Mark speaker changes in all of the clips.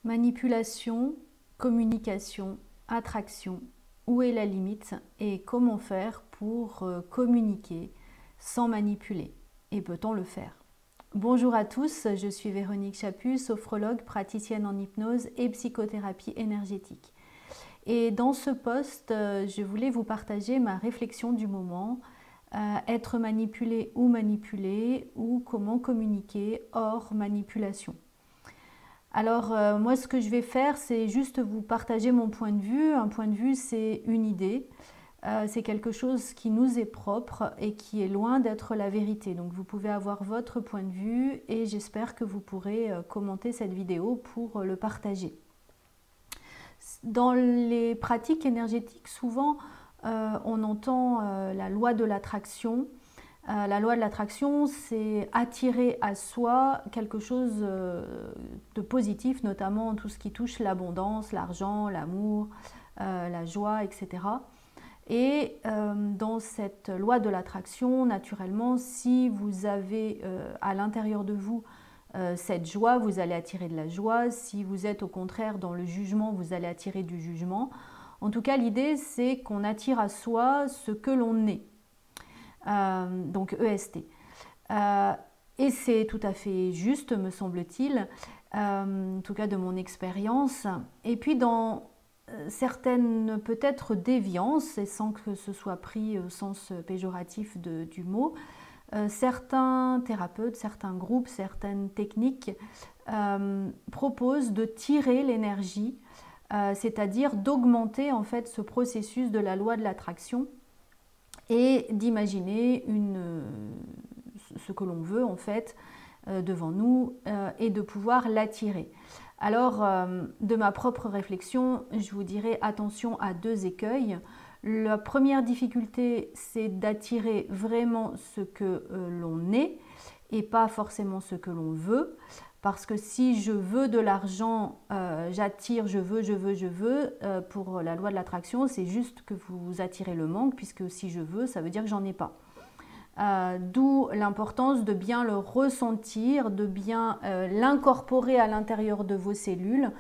Speaker 1: Manipulation, communication, attraction. Où est la limite et comment faire pour communiquer sans manipuler? Et peut-on le faire? Bonjour à tous, je suis Véronique Chaput, sophrologue, praticienne en hypnose et psychothérapie énergétique. Et dans ce post, je voulais vous partager ma réflexion du moment, être manipulé ou comment communiquer hors manipulation. Alors moi ce que je vais faire c'est juste vous partager mon point de vue. Un point de vue c'est une idée, c'est quelque chose qui nous est propre et qui est loin d'être la vérité. Donc vous pouvez avoir votre point de vue et j'espère que vous pourrez commenter cette vidéo pour le partager. Dans les pratiques énergétiques souvent on entend la loi de l'attraction. La loi de l'attraction, c'est attirer à soi quelque chose de positif, notamment tout ce qui touche l'abondance, l'argent, l'amour, la joie, etc. Et dans cette loi de l'attraction, naturellement, si vous avez à l'intérieur de vous cette joie, vous allez attirer de la joie. Si vous êtes au contraire dans le jugement, vous allez attirer du jugement. En tout cas, l'idée, c'est qu'on attire à soi ce que l'on est. Donc EST. Et c'est tout à fait juste, me semble-t-il, en tout cas de mon expérience. Et puis dans certaines peut-être déviances, et sans que ce soit pris au sens péjoratif du mot, certains thérapeutes, certains groupes, certaines techniques proposent de tirer l'énergie, c'est-à-dire d'augmenter en fait ce processus de la loi de l'attraction et d'imaginer ce que l'on veut en fait devant nous et de pouvoir l'attirer. Alors de ma propre réflexion, je vous dirais attention à deux écueils. La première difficulté, c'est d'attirer vraiment ce que l'on est et pas forcément ce que l'on veut. Parce que si je veux de l'argent, j'attire, je veux, pour la loi de l'attraction, c'est juste que vous attirez le manque, puisque si je veux, ça veut dire que j'en ai pas. D'où l'importance de bien le ressentir, de bien l'incorporer à l'intérieur de vos cellules,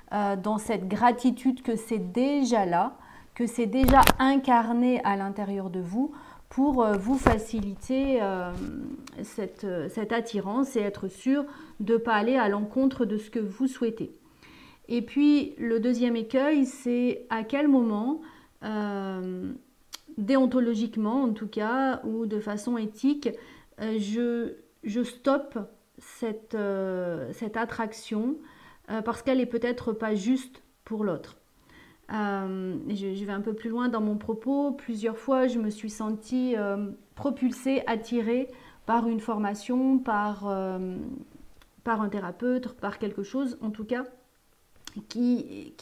Speaker 1: dans cette gratitude que c'est déjà là, que c'est déjà incarné à l'intérieur de vous, pour vous faciliter cette attirance et être sûr de ne pas aller à l'encontre de ce que vous souhaitez. Et puis le deuxième écueil, c'est à quel moment, déontologiquement en tout cas, ou de façon éthique, je stoppe cette attraction parce qu'elle n'est peut-être pas juste pour l'autre. Je vais un peu plus loin dans mon propos. Plusieurs fois, je me suis sentie propulsée, attirée par une formation, par un thérapeute, par quelque chose, en tout cas, qui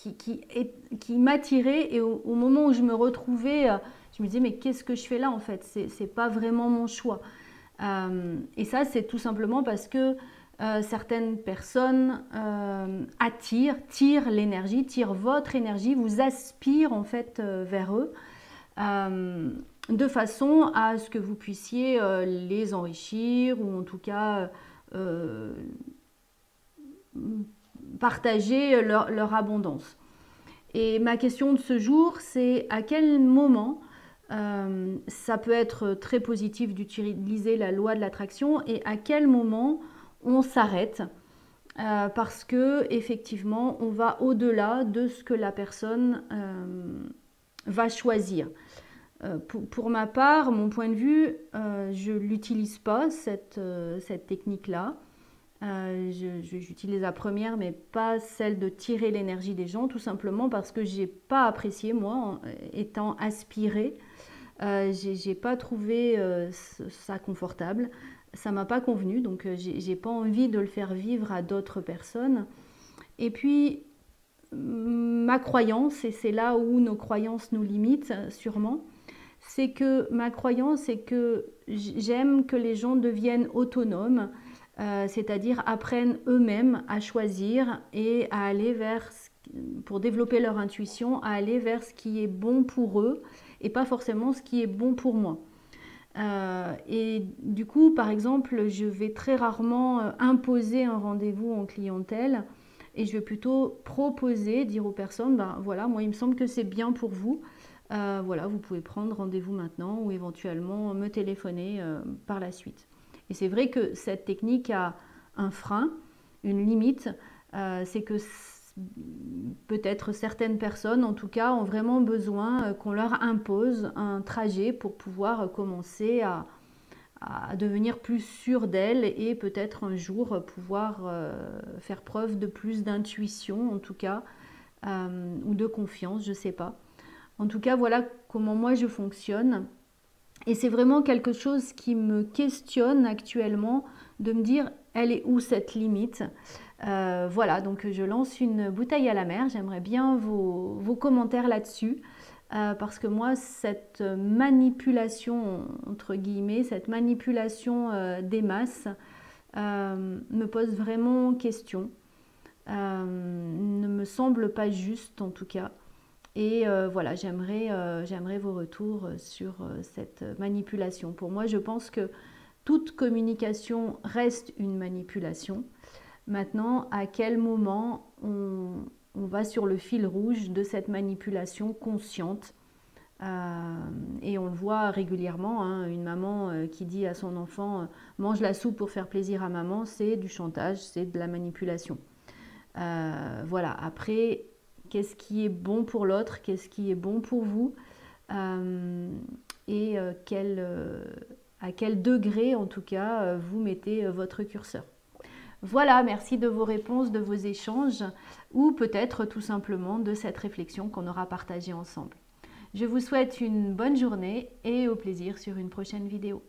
Speaker 1: m'attirait. Et au moment où je me retrouvais, je me disais, mais qu'est-ce que je fais là en fait? C'est pas vraiment mon choix. Et ça, c'est tout simplement parce que certaines personnes tirent l'énergie, tirent votre énergie, vous aspirent en fait vers eux, de façon à ce que vous puissiez les enrichir ou en tout cas partager leur abondance. Et ma question de ce jour, c'est à quel moment ça peut être très positif d'utiliser la loi de l'attraction et à quel moment on s'arrête parce que effectivement on va au-delà de ce que la personne va choisir. Pour ma part, mon point de vue, je l'utilise pas cette technique-là. J'utilise la première, mais pas celle de tirer l'énergie des gens, tout simplement parce que j'ai pas apprécié, moi, étant aspirée, j'ai pas trouvé ça confortable, ça m'a pas convenu, donc j'ai pas envie de le faire vivre à d'autres personnes. Et puis ma croyance, et c'est là où nos croyances nous limitent sûrement, c'est que ma croyance est que j'aime que les gens deviennent autonomes, c'est-à-dire apprennent eux-mêmes à choisir et à aller vers, pour développer leur intuition, à aller vers ce qui est bon pour eux et pas forcément ce qui est bon pour moi. Et du coup, par exemple, je vais très rarement imposer un rendez-vous en clientèle et je vais plutôt proposer, dire aux personnes, ben voilà, moi il me semble que c'est bien pour vous. Voilà, vous pouvez prendre rendez-vous maintenant ou éventuellement me téléphoner par la suite. Et c'est vrai que cette technique a un frein, une limite, c'est que peut-être certaines personnes, en tout cas, ont vraiment besoin qu'on leur impose un trajet pour pouvoir commencer à devenir plus sûres d'elles et peut-être un jour pouvoir faire preuve de plus d'intuition, en tout cas, ou de confiance, je ne sais pas. En tout cas, voilà comment moi je fonctionne. Et c'est vraiment quelque chose qui me questionne actuellement, de me dire, elle est où cette limite? Voilà, donc je lance une bouteille à la mer. J'aimerais bien vos commentaires là-dessus. Parce que moi, cette manipulation, entre guillemets, cette manipulation des masses me pose vraiment question. Ne me semble pas juste en tout cas. Et voilà, j'aimerais vos retours sur cette manipulation. Pour moi, je pense que toute communication reste une manipulation. Maintenant, à quel moment on va sur le fil rouge de cette manipulation consciente et on le voit régulièrement, hein, une maman qui dit à son enfant mange la soupe pour faire plaisir à maman, c'est du chantage, c'est de la manipulation. Voilà, après, qu'est-ce qui est bon pour l'autre, qu'est-ce qui est bon pour vous et à quel degré en tout cas vous mettez votre curseur. Voilà, merci de vos réponses, de vos échanges ou peut-être tout simplement de cette réflexion qu'on aura partagée ensemble. Je vous souhaite une bonne journée et au plaisir sur une prochaine vidéo.